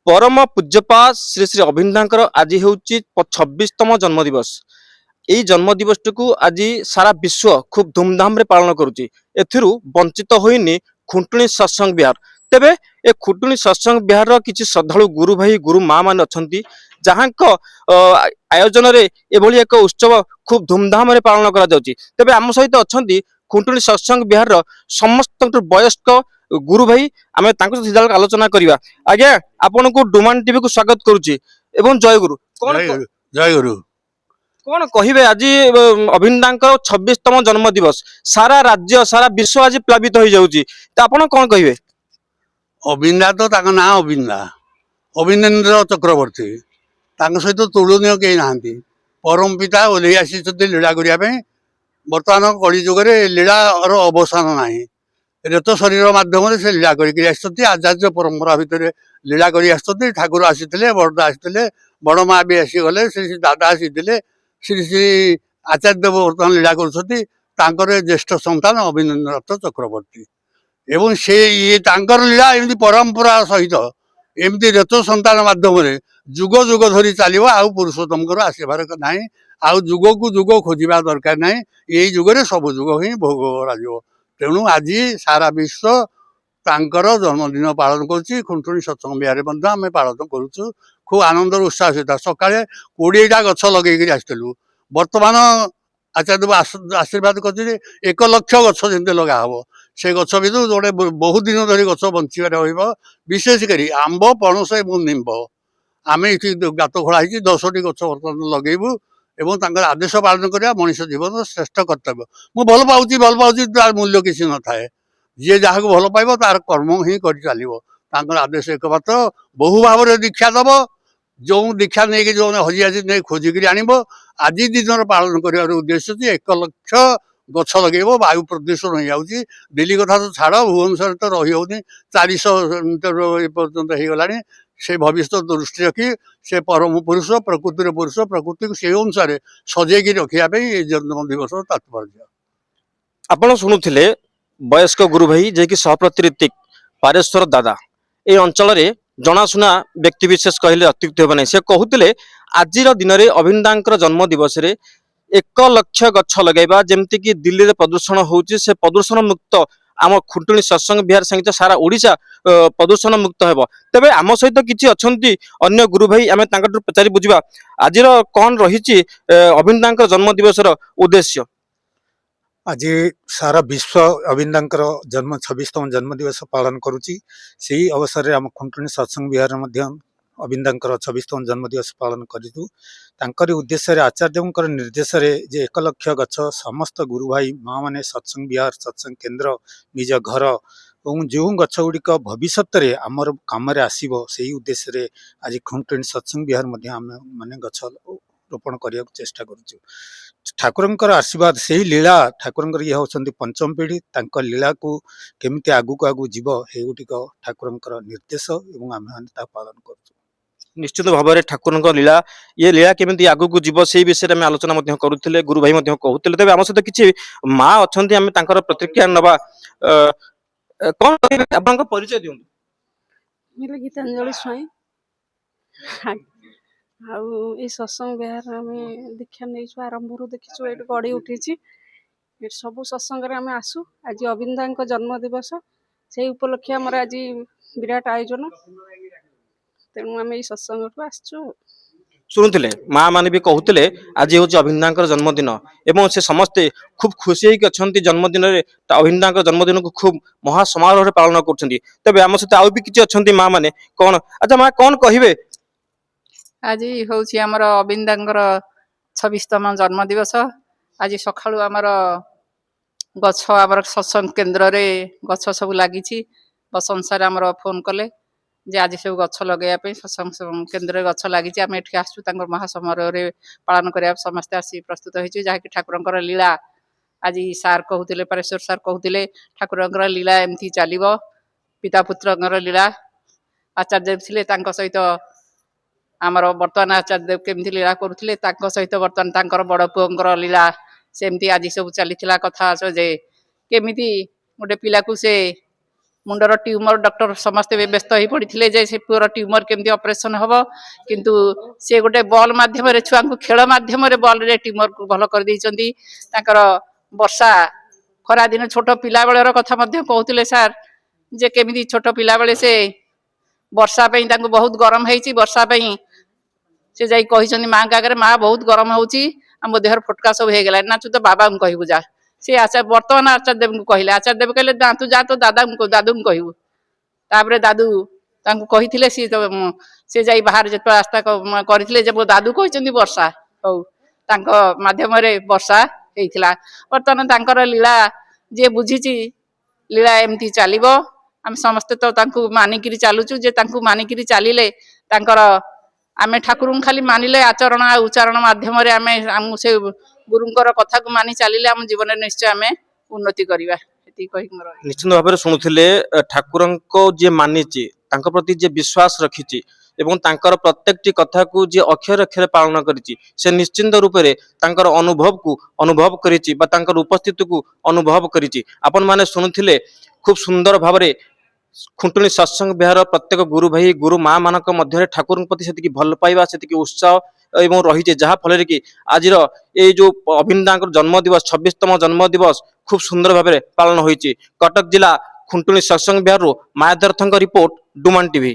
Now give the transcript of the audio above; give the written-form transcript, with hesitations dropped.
परम पूज्यपा श्री श्री अभिन्दांकर आज हूँ 26तम जन्मदिवस। यही जन्मदिवस टी आज सारा विश्व खूब धूमधाम रे पालन करुच्ची। एथिरु वंचित होइनी खुंटुणी सत्संग विहार। तेबे ए खुंटुणी सत्संग विहार रो किछि श्रद्धालु गुरु भाई गुरु माँ मान अछंती जहाँक आयोजन रे एभली एक उत्सव खूब धूमधाम रे पालन करा जाउची। तेबे आम सहित अछंती खुंटुणी सत्संग विहार रो समस्त वयस्क गुरु भाई आमे तांको सीधा आलोचना करिवा। आज्ञा आपन को डुमान टीवी को स्वागत करुच्ची एवं जय गुरु। जय गुरु। कौन कहिबे आज अभिन्दांकर 26तम जन्मदिवस सारा राज्य सारा विश्व आज प्लावित हो जाउची त आपण कौन कहिबे? अभिन्दा तो ताका ना अभिन्दा अभिनेन्द्र चक्रवर्ती तांको सहित तुलनीय केही नाहांती। परम पिता ओल्हेई आसीचନ୍ତି लीला करिया पे। वर्तमान कली जुगरे लीलार अवसान नाही। रेत शरीर माध्यम से लीला करी आसछंती। आचार्य परंपरा भितर लीला करी आसछंती। ठाकुर आसीथिले, बड़दा आसीथिले, बड़ माँ भी आसी गले, श्री दादा आसीथिले, श्री श्री आचार्य देव वर्तमान लीला करुछंती। तांकर ज्येष्ठ संतान अभिनेन्द्र चक्रवर्ती एवं से ये तांकर लीला एमती परंपरा सहित एमती रेत संतान माध्यम जुग जुग धरी चलो। आउ पुरुषोत्तम आसबार ना आउ जुग को जुग खोजा दरकार ना। यही जुगरे सब जुग ही भोग कराଯିବ। तेणु आज सारा विश्व तांकर जन्मदिन पालन करुच्ची। खुंटुणी सत्संग विहार आम पालन करुचु खूब आनंद उत्साह सहित। सकाଳେ 20टा गछ लगे आसलु। बर्तमान आचार्य देव आशीर्वाद कर 1 लक्ष गछ जमी लगा हम से गछ भी जोड़े बहुत दिन धरी गछ बंचार विशेषकर आंब पणस और निम्ब आम ये गात खोलाई 10टी गछ बर्तमान लगेबू एवं तांकर आदेश पालन करवा मनीष जीवन श्रेष्ठ कर्तव्य। मु भल पाऊँ तार मूल्य किसी न थाए। जी जहाँ को भल पाइब तार कर्म ही कर चलो। तांकर आदेश एक मात्र बहु भाव में दीक्षा दब जो दीक्षा नहीं जो हजि आज नहीं खोजिक आण आज दिन पालन कर उद्देश्य 1 लक्ष गछ लगे। वायु प्रदूषण हो जाऊँगी। दिल्ली कथा तो छाड़ भुवनेश्वर तो रही होनी 400 मीटर पर्यंत हो गला। से भविष्य दृष्टि रखी से परम पुरुष प्रकृतिर पुरुष प्रकृति को से अनुसार सजेगी रखापी जन्म दिवस तात्पर्य। आपण शुणुले वयस्क गुरु भाई जे कि सहप्रति ऋतिक पारेश्वर दादा ए अंचल रे जनाशुना व्यक्ति विशेष कहले अत्युक्ति होब नहीं। से कहते आज दिन में अभिन्दांकर जन्म दिवस रे 1 लक्ष गछ लगेगा जमती कि दिल्ली रे प्रदूषण होउची से प्रदूषण मुक्त आम खुंटुणी सत्संग विहार सहित सारा ओडिशा प्रदूषण मुक्त हेब। तेबे आम सहित किछि अछंती अन्य गुरु भाई आमे तांकटु पचारि बुझिबा आज कौन रही अभिन्दांकर जन्म दिवस उद्देश्य। आज सारा विश्व अभिन्दांकर जन्म 26तम जन्म दिवस पालन करुच्ची। से अवसर में आम खुंटुणी सत्संग विहार अभिन्दांकर 26तम जन्म दिवस पालन करूँ। तांकर उद्देश्य आचार्य निर्देश जे 1 लक्ष गछ समस्त गुरु भाई माँ मैंने सत्संग विहार सत्संग केन्द्र निज घर और जो गछ गुड़िक भविष्य आमर कम आसो से उद्देश्य आज खुंटुणी सत्संग विहार आम मैंने गछ रोपण करने चेष्टा करुँ। ठाकुर आशीर्वाद से ही लीला ठाकुर ये होती पंचम पीढ़ी लीला को केमिति आगु को आगु जीव हेगुटिक ठाकुर निर्देश और आम पालन कर। निश्चित भाव में ठाकुर लीला ये लीला केमिति आगु को जीव से विषय में आलोचना करुले गुरु भाई कहते। तेज आम सहित किसी माँ अच्छा आम प्रतिक्रिया नवा कौन आप परिचय दिखाँ। गीतांजलि स्वाई आई सत्संग विहार आम दीक्षा नहीं आरंभ देखीचु ये गढ़ी उठी सब सत्संग आम आसू। आज अभिन्दा जन्म दिवस से उपलक्षे आमर आज विराट आयोजन तेणु आम सत्संग आसचु। शुणुले माँ मैंने भी कहते आज हूँ अभिन्दा जन्मदिन एवं से समस्ते खूब खुशी अच्छा जन्मदिन अभिन्दा जन्मदिन को खूब महासमारोह पालन कर। तेज आम सहित आउ भी किसी अच्छा माँ मैंने कौन अच्छा माँ कौन कहे आज हूँ आमर अभिन्दा 26तम जन्म दिवस। आज सकाळु आमर गछ आमर सत्संग केन्द्र रे गछ सब लगी बसंसार आमर फोन कले जे आज सब गछ लगे सत्संग केन्द्र गछ लगी आम एठी आसु महासमारोह रे पालन करने समस्ते आसी प्रस्तुत होइछु। जहाँकि ठाकुर लीला आज सार कहते परेश्वर सार कहते ठाकुर लीला एमती चलो पिता पुत्र लीला आचार्य थे सहित आमर बर्तमान आचार्य देव केमती लीला करुले सहित बर्तमान बड़ पुओं लीला सेमती आज सब चली कथा जे केमिति गोटे पिला को से मुंडर ट्यूमर डॉक्टर समस्ते व्यस्त हो पड़ते जे से पुअर ट्यूमर केमती ऑपरेशन हम किंतु से गोटे बॉल माध्यम छुआ को खेल माध्यम बॉल रे ट्यूमर को भल कर देइचंती ताकर वर्षा खरा दिन छोट पिला बेलर कथा मध्य कहते सार जे केमिति छोट पिला बेले से वर्षा पई तांको बहुत गरम हेची वर्षा पई से जाई कहिसंती माँ के आगे माँ बहुत गरम होची आम देहर फटका सब हो गला ना तू तो बाबा को कहबू जा से आचार्य वर्तमान आचार्य देव को कहले आचार्य देव कहले ना तू जा तो दादा को दादू को कहबू तापरे दादू तांको कहिथिले से जाई बाहर जत रास्ता करथिले जे मो दादू कहिसंती वर्षा हो तांको माध्यम रे वर्षा हेइथिला वर्तमान तांकर लीला जे बुझीची लीला एमती चलिबो आम समस्ते तो तांको मानिकिरी चालुचु जे तांको मानिकिरी चलिले तांकर आमे ठाकुर खाली मानिले आचरण आ उच्चारण माध्यम रे आमे आम से गुरुंकर कथा को मानि चलिले आम जीवन में निश्चय आमे उन्नति करिबा एती कहि मोर निश्चित भाव में शुणुले ठाकुर जे मानिची तांको प्रति जे विश्वास रखिची एवं तांकर प्रत्येकटी कथा को जे अक्षर अक्षर पालन करिची से निश्चिंत रूप से तांकर अनुभव को अनुभव करिची बा तांकर उपस्थिति को अनुभव करिची आपण माने शुणुथिले खूब सुंदर भाव में खुंटुनी सत्संग विहार प्रत्येक गुरु भाई गुरु माँ मानक मध्य ठाकुर प्रति से भल पाइबा से उत्साह एवं रही जहाँ फल कि आज ये जो अभिन्दा जन्म दिवस 26तम जन्म दिवस खूब सुंदर भाव में पालन होती। कटक जिला खुंटुनी सत्संग विहार मायादर्थ रिपोर्ट डुमान टीवी।